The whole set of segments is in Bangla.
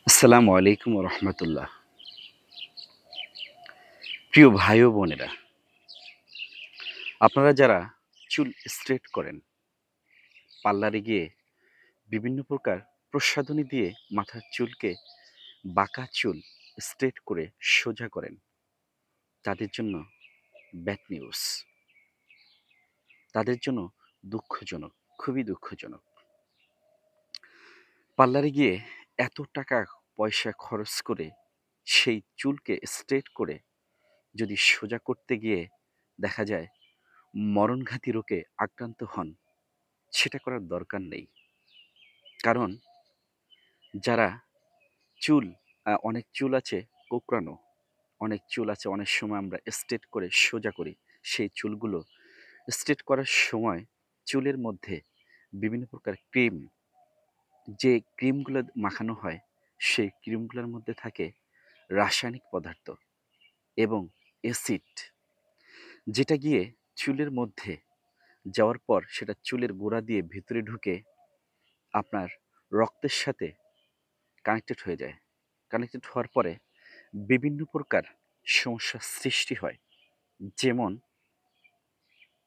আসসালামু আলাইকুম রহমতুল্লাহ। প্রিয় ভাই ও বোনেরা, আপনারা যারা চুল স্ট্রেট করেন, পার্লারে গিয়ে বিভিন্ন প্রকার প্রসাধনী দিয়ে মাথার চুলকে বাঁকা চুল স্ট্রেট করে সোজা করেন, তাদের জন্য ব্যাড নিউজ। তাদের জন্য দুঃখজনক, খুবই দুঃখজনক। পার্লারে গিয়ে এত টাকা পয়সা খরচ করে সেই চুলকে স্ট্রেট করে যদি সোজা করতে গিয়ে দেখা যায় মরণঘাতী রোগে আক্রান্ত হন, সেটা করার দরকার নেই। কারণ যারা চুল অনেক চুল আছে কোঁকড়ানো, অনেক চুল আছে অনেক সময় আমরা স্ট্রেট করে সোজা করি। সেই চুলগুলো স্ট্রেট করার সময় চুলের মধ্যে বিভিন্ন প্রকার ক্রিম, যে ক্রিমগুলো মাখানো হয়, সেই ক্রিমগুলোর মধ্যে থাকে রাসায়নিক পদার্থ এবং অ্যাসিড, যেটা গিয়ে চুলের মধ্যে যাওয়ার পর সেটা চুলের গোড়া দিয়ে ভিতরে ঢুকে আপনার রক্তের সাথে কানেক্টেড হয়ে যায়। কানেক্টেড হওয়ার পরে বিভিন্ন প্রকার সমস্যার সৃষ্টি হয়। যেমন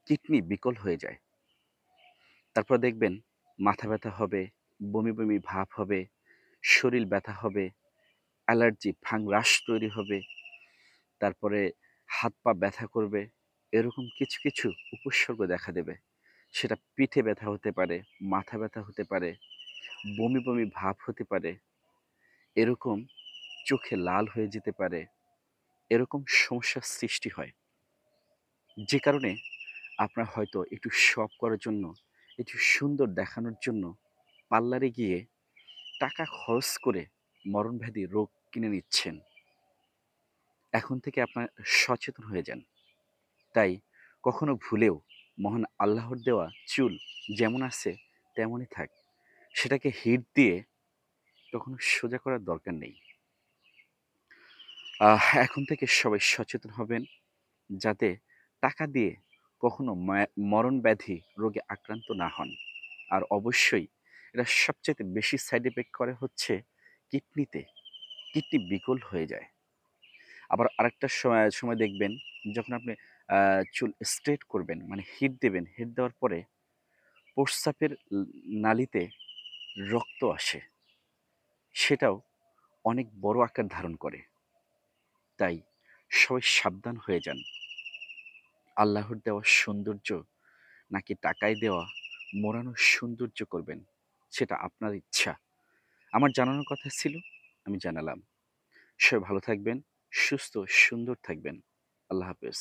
কিডনি বিকল হয়ে যায়। তারপর দেখবেন মাথা ব্যথা হবে, বমি, বমি ভাব হবে, শরীর ব্যথা হবে, অ্যালার্জি ফাঙ্গাস তৈরি হবে, তারপরে হাত পা ব্যথা করবে। এরকম কিছু, কিছু উপসর্গ দেখা দেবে। সেটা পিঠে ব্যথা হতে পারে, মাথা ব্যথা হতে পারে, বমি, বমি ভাব হতে পারে, এরকম চোখে লাল হয়ে যেতে পারে। এরকম সমস্যার সৃষ্টি হয়। যে কারণে আপনার হয়তো একটু শো অফ করার জন্য, একটু সুন্দর দেখানোর জন্য পার্লারে গিয়ে টাকা খরচ করে মরণব্যাধি রোগ কিনে নিচ্ছেন। এখন থেকে আপনার সচেতন হয়ে যান। তাই কখনো ভুলেও মহান আল্লাহর দেওয়া চুল যেমন আছে তেমনই থাক। সেটাকে হিট দিয়ে কখনো সোজা করার দরকার নেই। এখন থেকে সবাই সচেতন হবেন, যাতে টাকা দিয়ে কখনো মরণ ব্যাধি রোগে আক্রান্ত না হন। আর অবশ্যই এটা সবচাইতে বেশি সাইড এফেক্ট করে হচ্ছে কিডনিতে। কিডনি বিকল হয়ে যায়। আবার আরেকটা সময় দেখবেন, যখন আপনি চুল স্ট্রেট করবেন, মানে হিট দেবেন, হিট দেওয়ার পরে প্রস্রাবের নালীতে রক্ত আসে। সেটাও অনেক বড় আকার ধারণ করে। তাই সবাই সাবধান হয়ে যান। আল্লাহর দেওয়া সৌন্দর্য নাকি টাকায় দেওয়া মোড়ানো সৌন্দর্য করবেন, সেটা আপনার ইচ্ছা। আমার জানানোর কথা ছিল, আমি জানালাম। সবাই ভালো থাকবেন, সুস্থ সুন্দর থাকবেন। আল্লাহ হাফেজ।